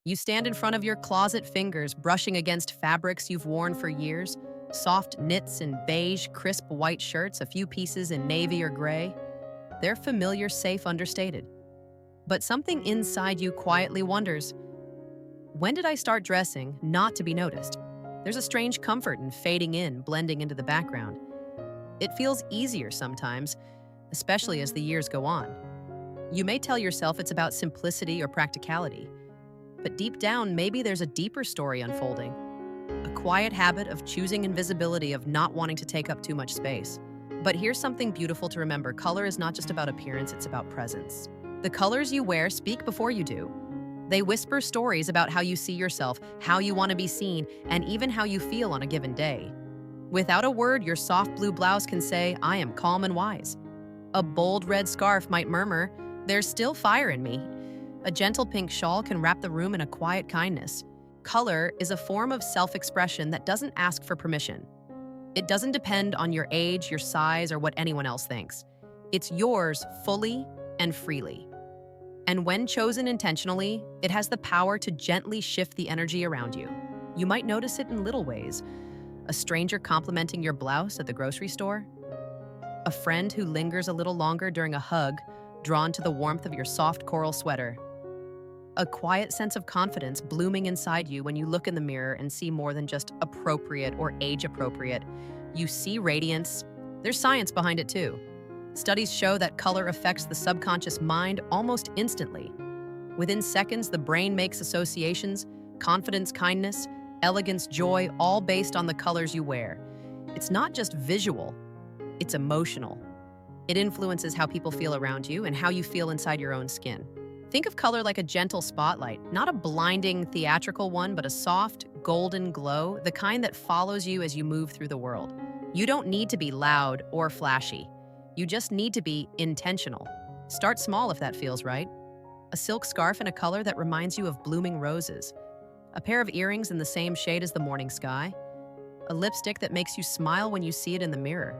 You stand in front of your closet fingers, brushing against fabrics you've worn for years, soft knits and beige, crisp white shirts, a few pieces in navy or gray. They're familiar, safe, understated. But something inside you quietly wonders, when did I start dressing not to be noticed? There's a strange comfort in fading in, blending into the background. It feels easier sometimes, especially as the years go on. You may tell yourself it's about simplicity or practicality, but deep down, maybe there's a deeper story unfolding. A quiet habit of choosing invisibility, of not wanting to take up too much space. But here's something beautiful to remember. Color is not just about appearance, it's about presence. The colors you wear speak before you do. They whisper stories about how you see yourself, how you want to be seen, and even how you feel on a given day. Without a word, your soft blue blouse can say, "I am calm and wise." A bold red scarf might murmur, "There's still fire in me." A gentle pink shawl can wrap the room in a quiet kindness. Color is a form of self-expression that doesn't ask for permission. It doesn't depend on your age, your size, or what anyone else thinks. It's yours fully and freely. And when chosen intentionally, it has the power to gently shift the energy around you. You might notice it in little ways. A stranger complimenting your blouse at the grocery store. A friend who lingers a little longer during a hug, drawn to the warmth of your soft coral sweater. A quiet sense of confidence blooming inside you when you look in the mirror and see more than just appropriate or age-appropriate. You see radiance. There's science behind it too. Studies show that color affects the subconscious mind almost instantly. Within seconds, the brain makes associations, confidence, kindness, elegance, joy, all based on the colors you wear. It's not just visual, it's emotional. It influences how people feel around you and how you feel inside your own skin. Think of color like a gentle spotlight, not a blinding, theatrical one, but a soft, golden glow, the kind that follows you as you move through the world. You don't need to be loud or flashy. You just need to be intentional. Start small if that feels right. A silk scarf in a color that reminds you of blooming roses. A pair of earrings in the same shade as the morning sky. A lipstick that makes you smile when you see it in the mirror.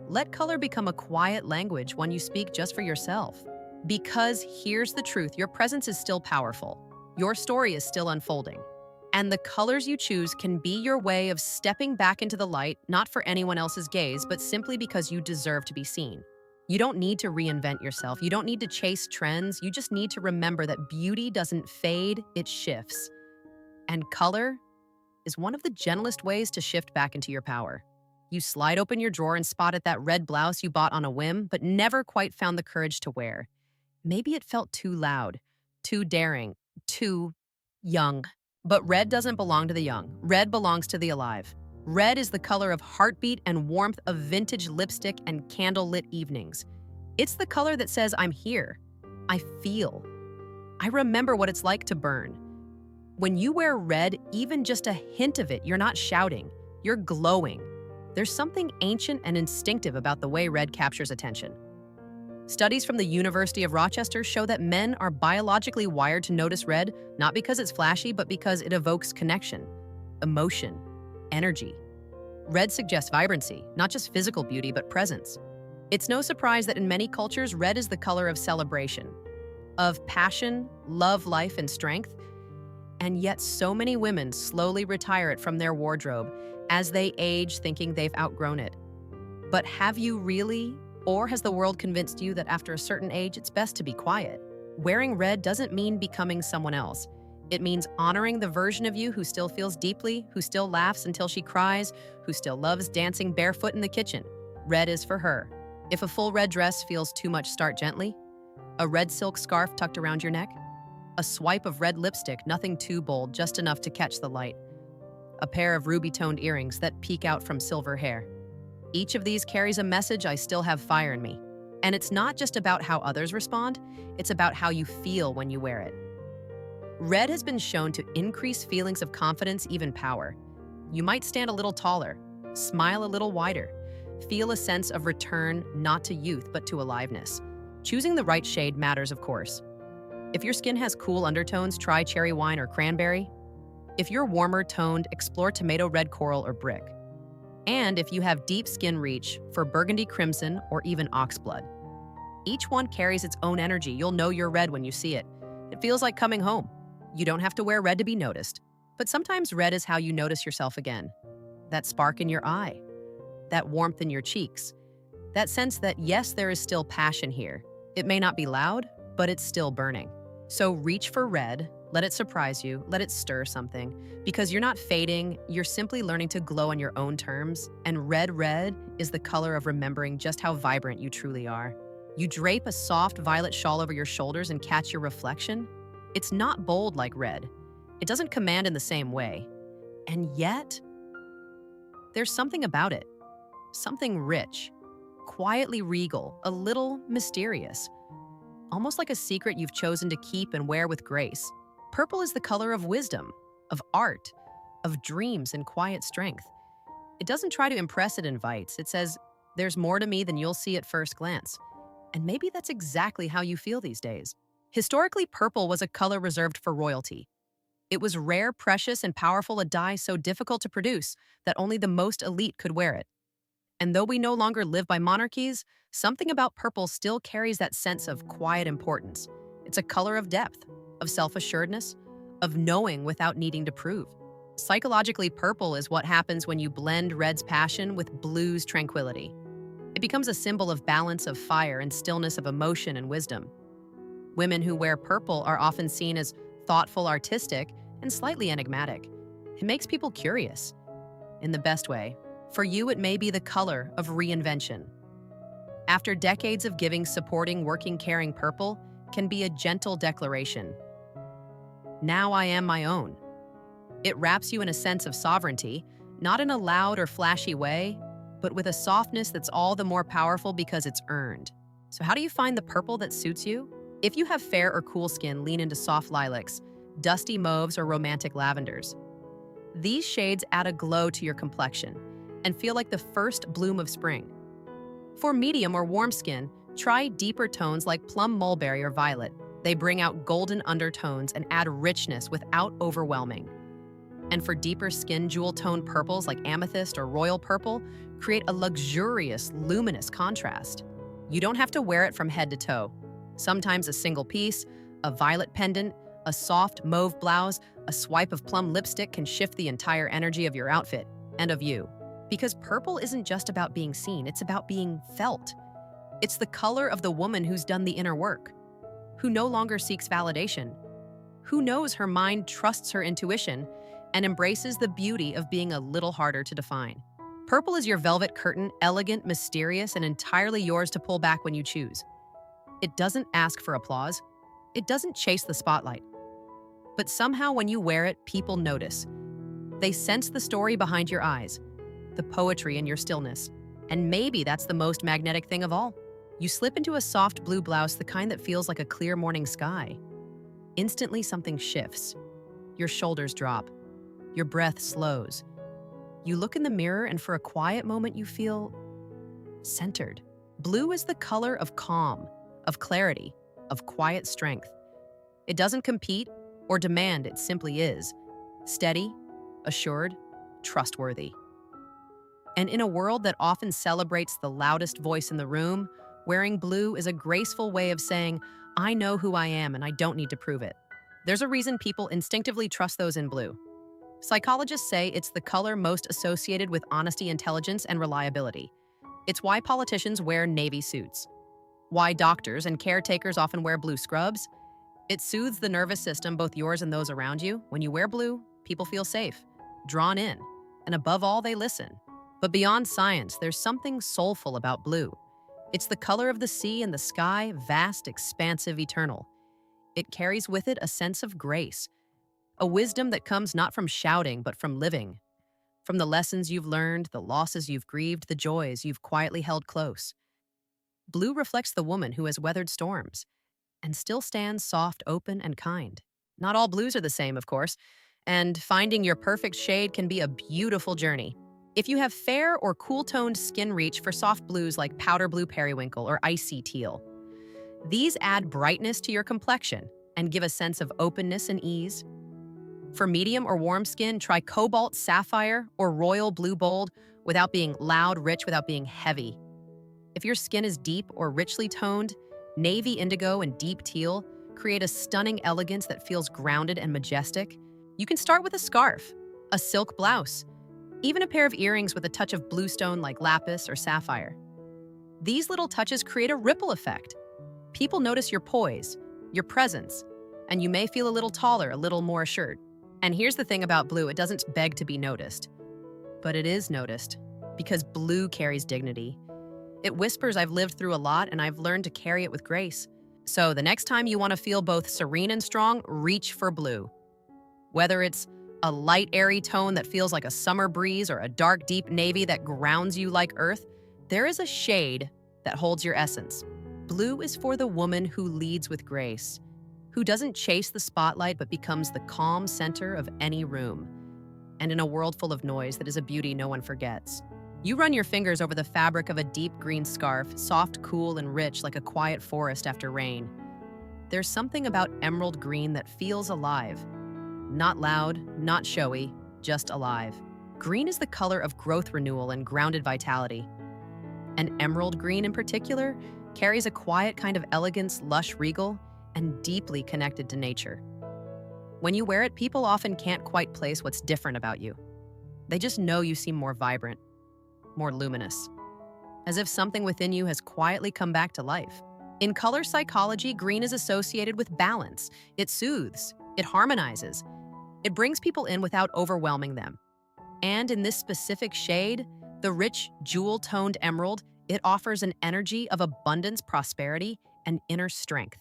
Let color become a quiet language, one you speak just for yourself. Because here's the truth, your presence is still powerful. Your story is still unfolding. And the colors you choose can be your way of stepping back into the light, not for anyone else's gaze, but simply because you deserve to be seen. You don't need to reinvent yourself. You don't need to chase trends. You just need to remember that beauty doesn't fade, it shifts. And color is one of the gentlest ways to shift back into your power. You slide open your drawer and spot at that red blouse you bought on a whim, but never quite found the courage to wear. Maybe it felt too loud, too daring, too young. But red doesn't belong to the young. Red belongs to the alive. Red is the color of heartbeat and warmth, of vintage lipstick and candlelit evenings. It's the color that says, "I'm here. I feel. I remember what it's like to burn." When you wear red, even just a hint of it, you're not shouting. You're glowing. There's something ancient and instinctive about the way red captures attention. Studies from the University of Rochester show that men are biologically wired to notice red, not because it's flashy, but because it evokes connection, emotion, energy. Red suggests vibrancy, not just physical beauty, but presence. It's no surprise that in many cultures, red is the color of celebration, of passion, love, life, and strength. And yet so many women slowly retire it from their wardrobe as they age, thinking they've outgrown it. But have you really? Or has the world convinced you that after a certain age, it's best to be quiet? Wearing red doesn't mean becoming someone else. It means honoring the version of you who still feels deeply, who still laughs until she cries, who still loves dancing barefoot in the kitchen. Red is for her. If a full red dress feels too much, start gently. A red silk scarf tucked around your neck. A swipe of red lipstick, nothing too bold, just enough to catch the light. A pair of ruby-toned earrings that peek out from silver hair. Each of these carries a message: I still have fire in me. And it's not just about how others respond, it's about how you feel when you wear it. Red has been shown to increase feelings of confidence, even power. You might stand a little taller, smile a little wider, feel a sense of return, not to youth, but to aliveness. Choosing the right shade matters, of course. If your skin has cool undertones, try cherry wine or cranberry. If you're warmer toned, explore tomato red coral or brick. And if you have deep skin, reach for burgundy crimson or even oxblood. Each one carries its own energy. You'll know you're red when you see it. It feels like coming home. You don't have to wear red to be noticed, but sometimes red is how you notice yourself again. That spark in your eye, that warmth in your cheeks, that sense that yes, there is still passion here. It may not be loud, but it's still burning. So reach for red, let it surprise you, let it stir something, because you're not fading, you're simply learning to glow on your own terms, and red is the color of remembering just how vibrant you truly are. You drape a soft violet shawl over your shoulders and catch your reflection. It's not bold like red. It doesn't command in the same way. And yet, there's something about it. Something rich, quietly regal, a little mysterious. Almost like a secret you've chosen to keep and wear with grace. Purple is the color of wisdom, of art, of dreams and quiet strength. It doesn't try to impress, it invites. It says, there's more to me than you'll see at first glance. And maybe that's exactly how you feel these days. Historically, purple was a color reserved for royalty. It was rare, precious, and powerful, a dye so difficult to produce that only the most elite could wear it. And though we no longer live by monarchies, something about purple still carries that sense of quiet importance. It's a color of depth, of self-assuredness, of knowing without needing to prove. Psychologically, purple is what happens when you blend red's passion with blue's tranquility. It becomes a symbol of balance, of fire, and stillness, of emotion and wisdom. Women who wear purple are often seen as thoughtful, artistic, and slightly enigmatic. It makes people curious, in the best way. For you, it may be the color of reinvention. After decades of giving, supporting, working, caring, purple can be a gentle declaration. Now I am my own. It wraps you in a sense of sovereignty, not in a loud or flashy way, but with a softness that's all the more powerful because it's earned. So how do you find the purple that suits you? If you have fair or cool skin, lean into soft lilacs, dusty mauves, or romantic lavenders. These shades add a glow to your complexion and feel like the first bloom of spring. For medium or warm skin, try deeper tones like plum, mulberry, or violet. They bring out golden undertones and add richness without overwhelming. And for deeper skin, jewel-toned purples like amethyst or royal purple create a luxurious, luminous contrast. You don't have to wear it from head to toe. Sometimes a single piece, a violet pendant, a soft mauve blouse, a swipe of plum lipstick can shift the entire energy of your outfit and of you. Because purple isn't just about being seen, it's about being felt. It's the color of the woman who's done the inner work, who no longer seeks validation, who knows her mind trusts her intuition, and embraces the beauty of being a little harder to define. Purple is your velvet curtain, elegant, mysterious, and entirely yours to pull back when you choose. It doesn't ask for applause. It doesn't chase the spotlight. But somehow when you wear it, people notice. They sense the story behind your eyes, the poetry in your stillness. And maybe that's the most magnetic thing of all. You slip into a soft blue blouse, the kind that feels like a clear morning sky. Instantly something shifts. Your shoulders drop. Your breath slows. You look in the mirror and for a quiet moment you feel centered. Blue is the color of calm, of clarity, of quiet strength. It doesn't compete or demand, it simply is. Steady, assured, trustworthy. And in a world that often celebrates the loudest voice in the room, wearing blue is a graceful way of saying, I know who I am and I don't need to prove it. There's a reason people instinctively trust those in blue. Psychologists say it's the color most associated with honesty, intelligence, and reliability. It's why politicians wear navy suits. Why doctors and caretakers often wear blue scrubs. It soothes the nervous system, both yours and those around you. When you wear blue, people feel safe, drawn in, and above all, they listen. But beyond science, there's something soulful about blue. It's the color of the sea and the sky, vast, expansive, eternal. It carries with it a sense of grace, a wisdom that comes not from shouting, but from living. From the lessons you've learned, the losses you've grieved, the joys you've quietly held close. Blue reflects the woman who has weathered storms and still stands soft, open, and kind. Not all blues are the same, of course, and finding your perfect shade can be a beautiful journey. If you have fair or cool-toned skin, reach for soft blues like powder blue periwinkle or icy teal. These add brightness to your complexion and give a sense of openness and ease. For medium or warm skin, try cobalt, sapphire, or royal blue bold without being loud, rich, without being heavy. If your skin is deep or richly toned, navy, indigo, and deep teal create a stunning elegance that feels grounded and majestic, you can start with a scarf, a silk blouse, even a pair of earrings with a touch of bluestone like lapis or sapphire. These little touches create a ripple effect. People notice your poise, your presence, and you may feel a little taller, a little more assured. And here's the thing about blue, it doesn't beg to be noticed. But it is noticed, because blue carries dignity. It whispers, I've lived through a lot and I've learned to carry it with grace. So the next time you want to feel both serene and strong, reach for blue. Whether it's a light, airy tone that feels like a summer breeze or a dark, deep navy that grounds you like earth, there is a shade that holds your essence. Blue is for the woman who leads with grace, who doesn't chase the spotlight but becomes the calm center of any room. And in a world full of noise, that is a beauty no one forgets. You run your fingers over the fabric of a deep green scarf, soft, cool, and rich like a quiet forest after rain. There's something about emerald green that feels alive. Not loud, not showy, just alive. Green is the color of growth renewal and grounded vitality. And emerald green in particular carries a quiet kind of elegance, lush, regal, and deeply connected to nature. When you wear it, people often can't quite place what's different about you. They just know you seem more vibrant, more luminous, as if something within you has quietly come back to life. In color psychology, green is associated with balance. It soothes, it harmonizes, it brings people in without overwhelming them. And in this specific shade, the rich, jewel-toned emerald, it offers an energy of abundance, prosperity, and inner strength.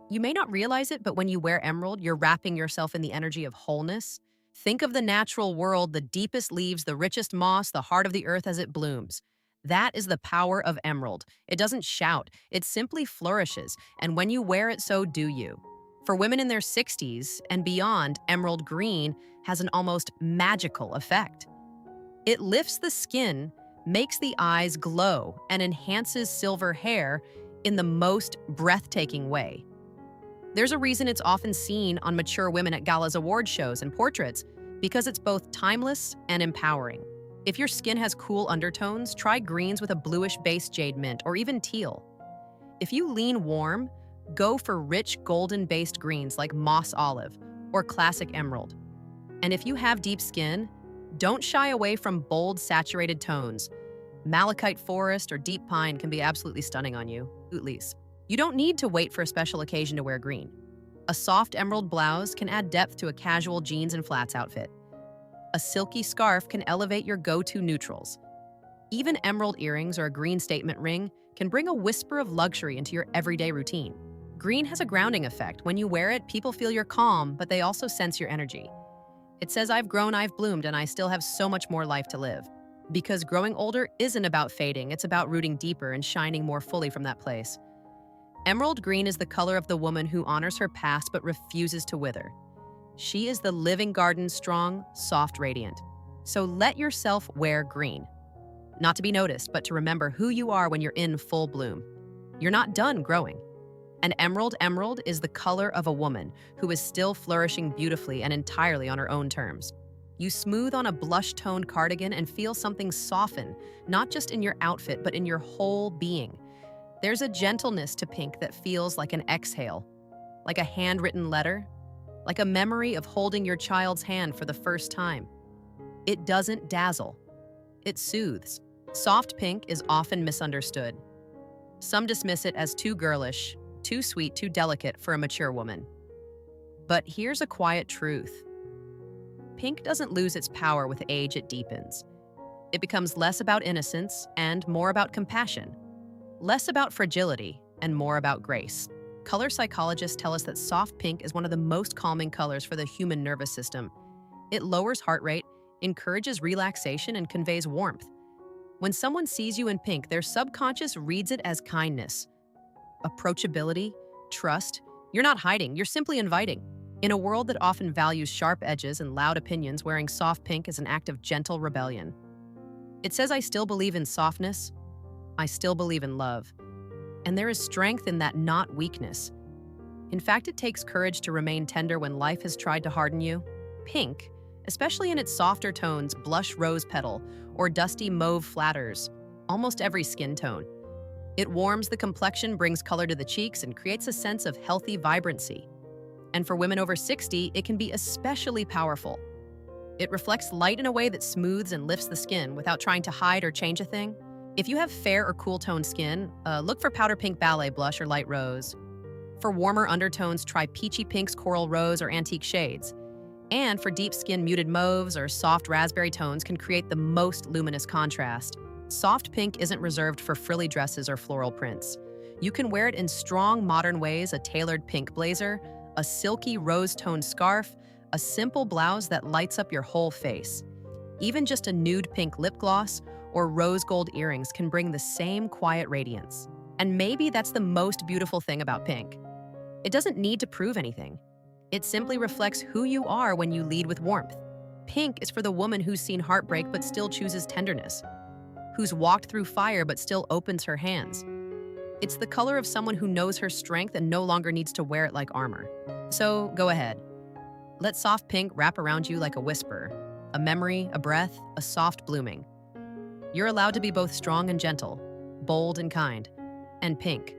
You may not realize it, but when you wear emerald, you're wrapping yourself in the energy of wholeness. Think of the natural world, the deepest leaves, the richest moss, the heart of the earth as it blooms. That is the power of emerald. It doesn't shout, it simply flourishes, and when you wear it, so do you. For women in their 60s and beyond, emerald green has an almost magical effect. It lifts the skin, makes the eyes glow, and enhances silver hair in the most breathtaking way. There's a reason it's often seen on mature women at galas, award shows, and portraits, because it's both timeless and empowering. If your skin has cool undertones, try greens with a bluish-based jade mint or even teal. If you lean warm, go for rich golden-based greens like moss olive or classic emerald. And if you have deep skin, don't shy away from bold, saturated tones. Malachite forest or deep pine can be absolutely stunning on you. You don't need to wait for a special occasion to wear green. A soft emerald blouse can add depth to a casual jeans and flats outfit. A silky scarf can elevate your go-to neutrals. Even emerald earrings or a green statement ring can bring a whisper of luxury into your everyday routine. Green has a grounding effect. When you wear it, people feel you're calm, but they also sense your energy. It says, I've grown, I've bloomed, and I still have so much more life to live. Because growing older isn't about fading, it's about rooting deeper and shining more fully from that place. Emerald green is the color of the woman who honors her past but refuses to wither. She is the living garden, strong, soft, radiant. So let yourself wear green. Not to be noticed, but to remember who you are when you're in full bloom. You're not done growing. An emerald is the color of a woman who is still flourishing beautifully and entirely on her own terms. You smooth on a blush-toned cardigan and feel something soften, not just in your outfit, but in your whole being. There's a gentleness to pink that feels like an exhale, like a handwritten letter, like a memory of holding your child's hand for the first time. It doesn't dazzle. It soothes. Soft pink is often misunderstood. Some dismiss it as too girlish, too sweet, too delicate for a mature woman. But here's a quiet truth. Pink doesn't lose its power with age, it deepens. It becomes less about innocence and more about compassion. Less about fragility and more about grace. Color psychologists tell us that soft pink is one of the most calming colors for the human nervous system. It lowers heart rate, encourages relaxation, and conveys warmth. When someone sees you in pink, their subconscious reads it as kindness, approachability, trust. You're not hiding, you're simply inviting. In a world that often values sharp edges and loud opinions, wearing soft pink is an act of gentle rebellion. It says, I still believe in softness. I still believe in love. And there is strength in that, not weakness. In fact, it takes courage to remain tender when life has tried to harden you. Pink, especially in its softer tones, blush rose petal, or dusty mauve flatters, almost every skin tone. It warms the complexion, brings color to the cheeks, and creates a sense of healthy vibrancy. And for women over 60, it can be especially powerful. It reflects light in a way that smooths and lifts the skin without trying to hide or change a thing. If you have fair or cool-toned skin, look for powder pink ballet blush or light rose. For warmer undertones, try peachy pinks, coral rose, or antique shades. And for deep skin, muted mauves or soft raspberry tones can create the most luminous contrast. Soft pink isn't reserved for frilly dresses or floral prints. You can wear it in strong, modern ways: a tailored pink blazer, a silky rose-toned scarf, a simple blouse that lights up your whole face. Even just a nude pink lip gloss or rose gold earrings can bring the same quiet radiance. And maybe that's the most beautiful thing about pink. It doesn't need to prove anything. It simply reflects who you are when you lead with warmth. Pink is for the woman who's seen heartbreak but still chooses tenderness, who's walked through fire but still opens her hands. It's the color of someone who knows her strength and no longer needs to wear it like armor. So go ahead. Let soft pink wrap around you like a whisper, a memory, a breath, a soft blooming. You're allowed to be both strong and gentle, bold and kind. And pink.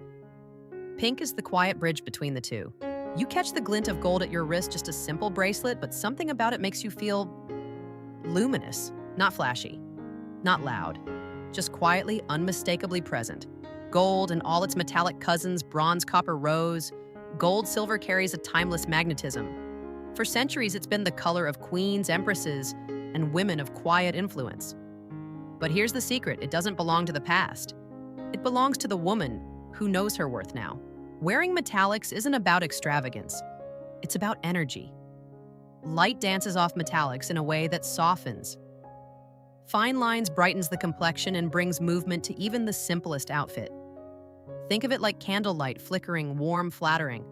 Pink is the quiet bridge between the two. You catch the glint of gold at your wrist, just a simple bracelet, but something about it makes you feel luminous, not flashy, not loud, just quietly, unmistakably present. Gold and all its metallic cousins, bronze, copper, rose. Gold silver carries a timeless magnetism. For centuries, it's been the color of queens, empresses, and women of quiet influence. But here's the secret: it doesn't belong to the past. It belongs to the woman who knows her worth now. Wearing metallics isn't about extravagance. It's about energy. Light dances off metallics in a way that softens. Fine lines brightens the complexion and brings movement to even the simplest outfit. Think of it like candlelight, flickering, warm, flattering.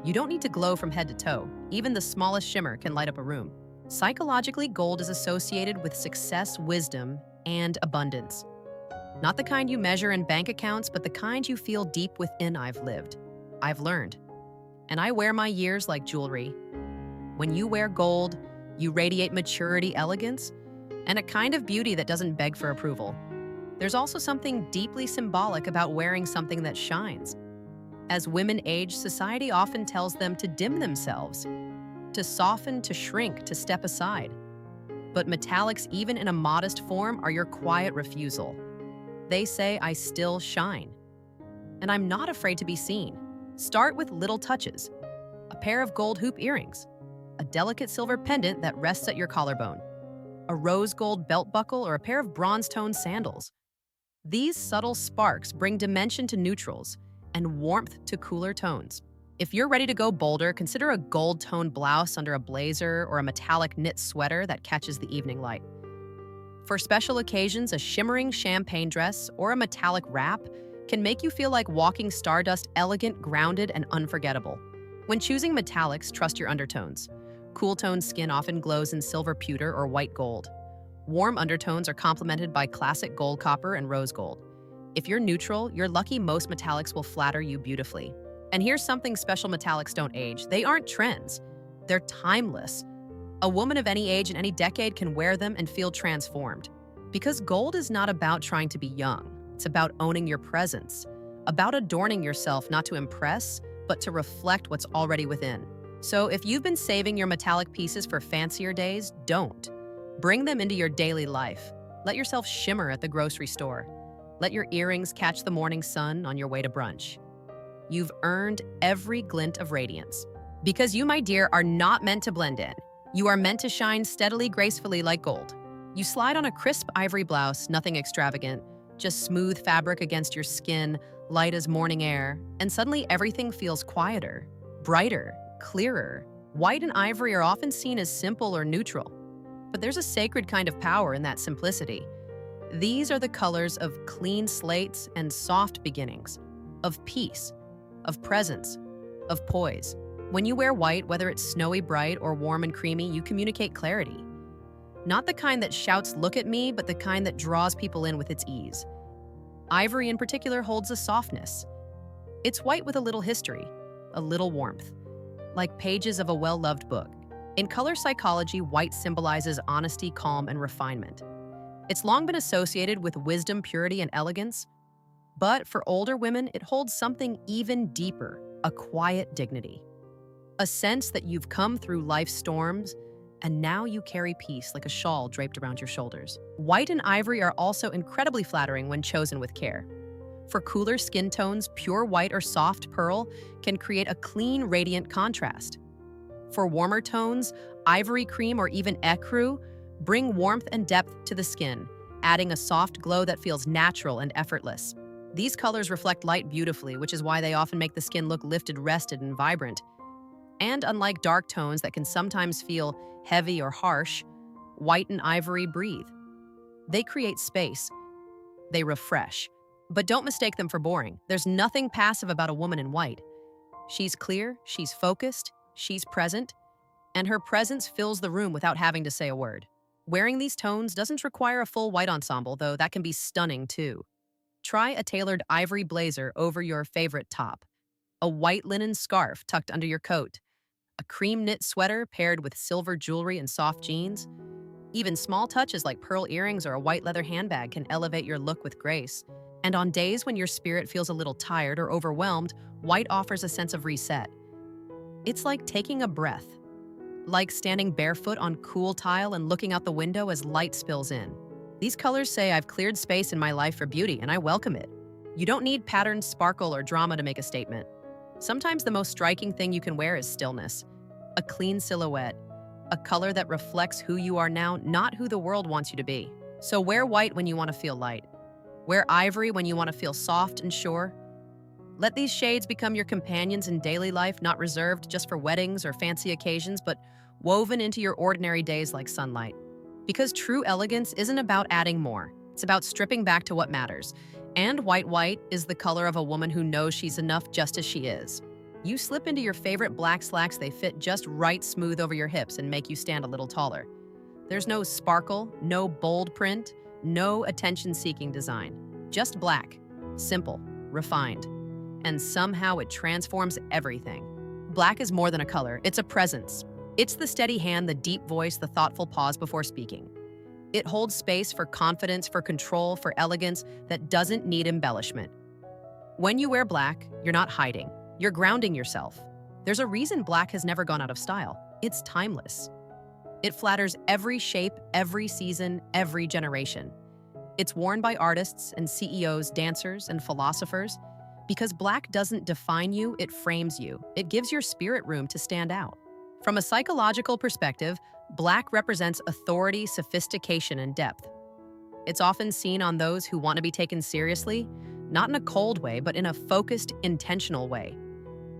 You don't need to glow from head to toe. Even the smallest shimmer can light up a room. Psychologically, gold is associated with success, wisdom, and abundance. Not the kind you measure in bank accounts, but the kind you feel deep within. I've lived. I've learned. And I wear my years like jewelry. When you wear gold, you radiate maturity, elegance, and a kind of beauty that doesn't beg for approval. There's also something deeply symbolic about wearing something that shines. As women age, society often tells them to dim themselves, to soften, to shrink, to step aside. But metallics, even in a modest form, are your quiet refusal. They say, I still shine. And I'm not afraid to be seen. Start with little touches. A pair of gold hoop earrings, a delicate silver pendant that rests at your collarbone, a rose gold belt buckle, or a pair of bronze-toned sandals. These subtle sparks bring dimension to neutrals and warmth to cooler tones. If you're ready to go bolder, consider a gold-toned blouse under a blazer or a metallic knit sweater that catches the evening light. For special occasions, a shimmering champagne dress or a metallic wrap can make you feel like walking stardust, elegant, grounded, and unforgettable. When choosing metallics, trust your undertones. Cool-toned skin often glows in silver pewter or white gold. Warm undertones are complemented by classic gold, copper, and rose gold. If you're neutral, you're lucky. Most metallics will flatter you beautifully. And here's something special: metallics don't age. They aren't trends. They're timeless. A woman of any age and any decade can wear them and feel transformed. Because gold is not about trying to be young. It's about owning your presence, about adorning yourself not to impress, but to reflect what's already within. So if you've been saving your metallic pieces for fancier days, don't. Bring them into your daily life. Let yourself shimmer at the grocery store. Let your earrings catch the morning sun on your way to brunch. You've earned every glint of radiance. Because you, my dear, are not meant to blend in. You are meant to shine steadily, gracefully like gold. You slide on a crisp ivory blouse, nothing extravagant, just smooth fabric against your skin, light as morning air, and suddenly everything feels quieter, brighter, clearer. White and ivory are often seen as simple or neutral, but there's a sacred kind of power in that simplicity. These are the colors of clean slates and soft beginnings, of peace, of presence, of poise. When you wear white, whether it's snowy bright or warm and creamy, you communicate clarity. Not the kind that shouts, "Look at me," but the kind that draws people in with its ease. Ivory in particular holds a softness. It's white with a little history, a little warmth, like pages of a well-loved book. In color psychology, white symbolizes honesty, calm, and refinement. It's long been associated with wisdom, purity, and elegance. But for older women, it holds something even deeper, a quiet dignity. A sense that you've come through life's storms and now you carry peace like a shawl draped around your shoulders. White and ivory are also incredibly flattering when chosen with care. For cooler skin tones, pure white or soft pearl can create a clean, radiant contrast. For warmer tones, ivory cream or even ecru bring warmth and depth to the skin, adding a soft glow that feels natural and effortless. These colors reflect light beautifully, which is why they often make the skin look lifted, rested, and vibrant. And unlike dark tones that can sometimes feel heavy or harsh, white and ivory breathe. They create space. They refresh. But don't mistake them for boring. There's nothing passive about a woman in white. She's clear, she's focused, she's present, and her presence fills the room without having to say a word. Wearing these tones doesn't require a full white ensemble, though that can be stunning too. Try a tailored ivory blazer over your favorite top, a white linen scarf tucked under your coat, a cream knit sweater paired with silver jewelry and soft jeans. Even small touches like pearl earrings or a white leather handbag can elevate your look with grace. And on days when your spirit feels a little tired or overwhelmed, white offers a sense of reset. It's like taking a breath, like standing barefoot on cool tile and looking out the window as light spills in. These colors say I've cleared space in my life for beauty, and I welcome it. You don't need patterns, sparkle, or drama to make a statement. Sometimes the most striking thing you can wear is stillness, a clean silhouette, a color that reflects who you are now, not who the world wants you to be. So wear white when you want to feel light. Wear ivory when you want to feel soft and sure. Let these shades become your companions in daily life, not reserved just for weddings or fancy occasions, but woven into your ordinary days like sunlight. Because true elegance isn't about adding more. It's about stripping back to what matters. And white is the color of a woman who knows she's enough just as she is. You slip into your favorite black slacks, they fit just right, smooth over your hips, and make you stand a little taller. There's no sparkle, no bold print, no attention-seeking design. Just black, simple, refined. And somehow it transforms everything. Black is more than a color, it's a presence. It's the steady hand, the deep voice, the thoughtful pause before speaking. It holds space for confidence, for control, for elegance that doesn't need embellishment. When you wear black, you're not hiding. You're grounding yourself. There's a reason black has never gone out of style. It's timeless. It flatters every shape, every season, every generation. It's worn by artists and CEOs, dancers and philosophers. Because black doesn't define you, it frames you. It gives your spirit room to stand out. From a psychological perspective, black represents authority, sophistication, and depth. It's often seen on those who want to be taken seriously, not in a cold way, but in a focused, intentional way.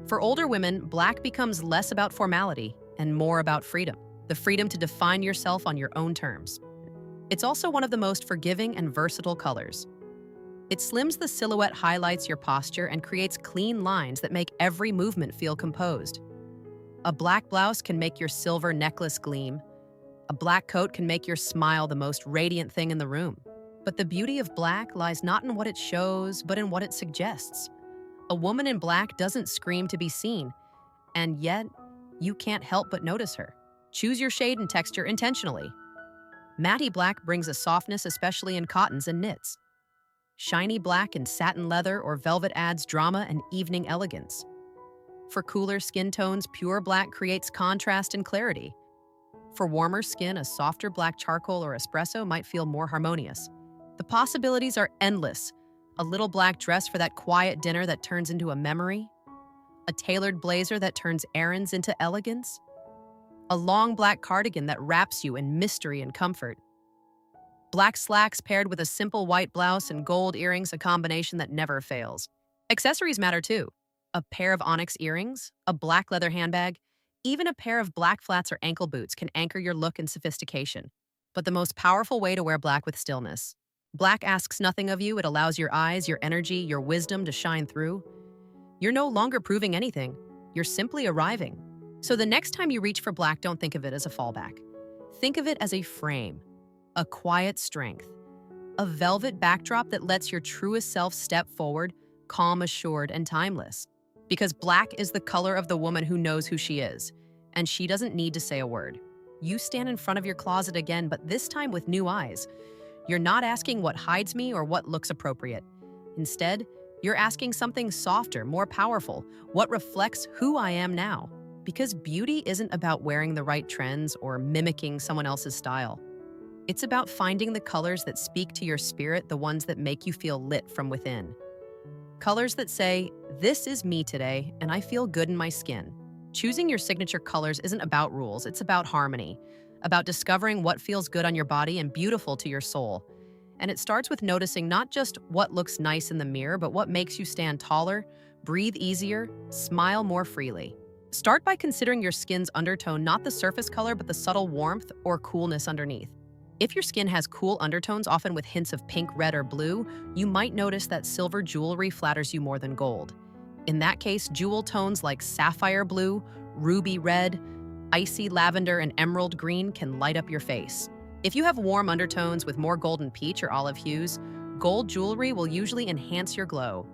For older women, black becomes less about formality and more about freedom, the freedom to define yourself on your own terms. It's also one of the most forgiving and versatile colors. It slims the silhouette, highlights your posture, and creates clean lines that make every movement feel composed. A black blouse can make your silver necklace gleam. A black coat can make your smile the most radiant thing in the room. But the beauty of black lies not in what it shows, but in what it suggests. A woman in black doesn't scream to be seen, and yet you can't help but notice her. Choose your shade and texture intentionally. Matte black brings a softness, especially in cottons and knits. Shiny black and satin leather or velvet adds drama and evening elegance. For cooler skin tones, pure black creates contrast and clarity. For warmer skin, a softer black charcoal or espresso might feel more harmonious. The possibilities are endless. A little black dress for that quiet dinner that turns into a memory. A tailored blazer that turns errands into elegance. A long black cardigan that wraps you in mystery and comfort. Black slacks paired with a simple white blouse and gold earrings, a combination that never fails. Accessories matter too. A pair of onyx earrings, a black leather handbag, even a pair of black flats or ankle boots can anchor your look and sophistication. But the most powerful way to wear black with stillness. Black asks nothing of you. It allows your eyes, your energy, your wisdom to shine through. You're no longer proving anything. You're simply arriving. So the next time you reach for black, don't think of it as a fallback. Think of it as a frame, a quiet strength, a velvet backdrop that lets your truest self step forward, calm, assured, and timeless. Because black is the color of the woman who knows who she is, and she doesn't need to say a word. You stand in front of your closet again, but this time with new eyes. You're not asking what hides me or what looks appropriate. Instead, you're asking something softer, more powerful, what reflects who I am now. Because beauty isn't about wearing the right trends or mimicking someone else's style. It's about finding the colors that speak to your spirit, the ones that make you feel lit from within. Colors that say, this is me today, and I feel good in my skin. Choosing your signature colors isn't about rules, it's about harmony, about discovering what feels good on your body and beautiful to your soul. And it starts with noticing not just what looks nice in the mirror, but what makes you stand taller, breathe easier, smile more freely. Start by considering your skin's undertone, not the surface color, but the subtle warmth or coolness underneath. If your skin has cool undertones, often with hints of pink, red, or blue, you might notice that silver jewelry flatters you more than gold. In that case, jewel tones like sapphire blue, ruby red, icy lavender, and emerald green can light up your face. If you have warm undertones with more golden peach or olive hues, gold jewelry will usually enhance your glow.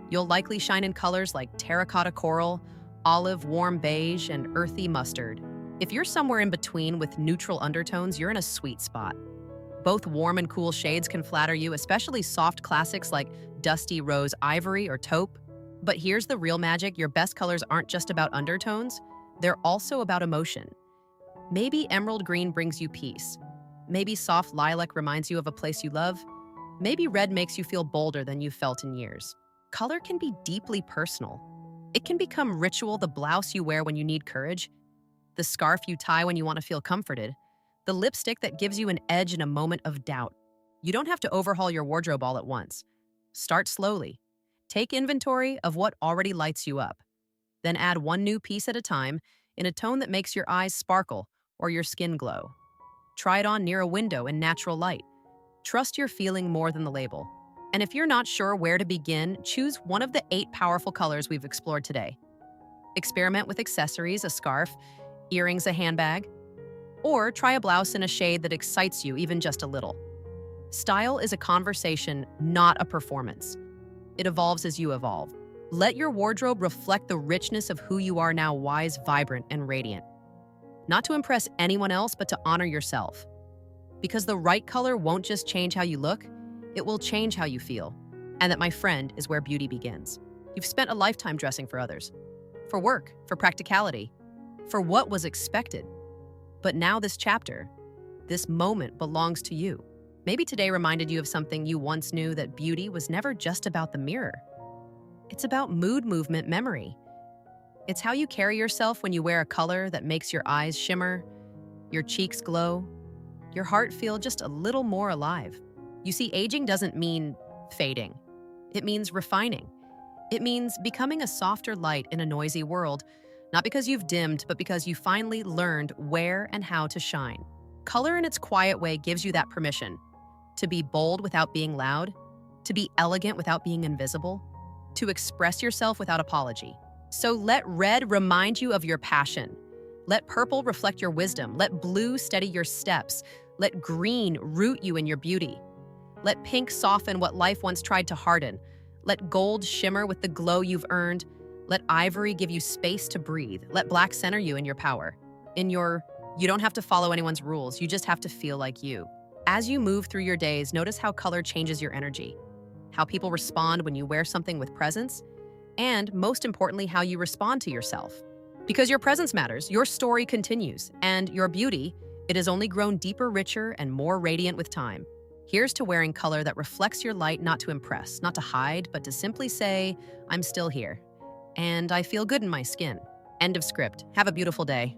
You'll likely shine in colors like terracotta coral, olive warm beige, and earthy mustard. If you're somewhere in between with neutral undertones, you're in a sweet spot. Both warm and cool shades can flatter you, especially soft classics like dusty rose ivory or taupe. But here's the real magic: your best colors aren't just about undertones, they're also about emotion. Maybe emerald green brings you peace. Maybe soft lilac reminds you of a place you love. Maybe red makes you feel bolder than you've felt in years. Color can be deeply personal. It can become ritual: the blouse you wear when you need courage, the scarf you tie when you want to feel comforted, the lipstick that gives you an edge in a moment of doubt. You don't have to overhaul your wardrobe all at once. Start slowly. Take inventory of what already lights you up. Then add one new piece at a time in a tone that makes your eyes sparkle or your skin glow. Try it on near a window in natural light. Trust your feeling more than the label. And if you're not sure where to begin, choose one of the 8 powerful colors we've explored today. Experiment with accessories, a scarf, earrings, a handbag, or try a blouse in a shade that excites you even just a little. Style is a conversation, not a performance. It evolves as you evolve. Let your wardrobe reflect the richness of who you are now: wise, vibrant, and radiant. Not to impress anyone else, but to honor yourself. Because the right color won't just change how you look, it will change how you feel. And that, my friend, is where beauty begins. You've spent a lifetime dressing for others. For work, for practicality, for what was expected. But now this chapter, this moment belongs to you. Maybe today reminded you of something you once knew: that beauty was never just about the mirror. It's about mood, movement, memory. It's how you carry yourself when you wear a color that makes your eyes shimmer, your cheeks glow, your heart feel just a little more alive. You see, aging doesn't mean fading. It means refining. It means becoming a softer light in a noisy world, not because you've dimmed, but because you finally learned where and how to shine. Color in its quiet way gives you that permission to be bold without being loud, to be elegant without being invisible, to express yourself without apology. So let red remind you of your passion. Let purple reflect your wisdom. Let blue steady your steps. Let green root you in your beauty. Let pink soften what life once tried to harden. Let gold shimmer with the glow you've earned. Let ivory give you space to breathe. Let black center you in your power. You don't have to follow anyone's rules. You just have to feel like you. As you move through your days, notice how color changes your energy, how people respond when you wear something with presence, and most importantly, how you respond to yourself. Because your presence matters, your story continues, and your beauty, it has only grown deeper, richer, and more radiant with time. Here's to wearing color that reflects your light, not to impress, not to hide, but to simply say, I'm still here, and I feel good in my skin. End of script. Have a beautiful day.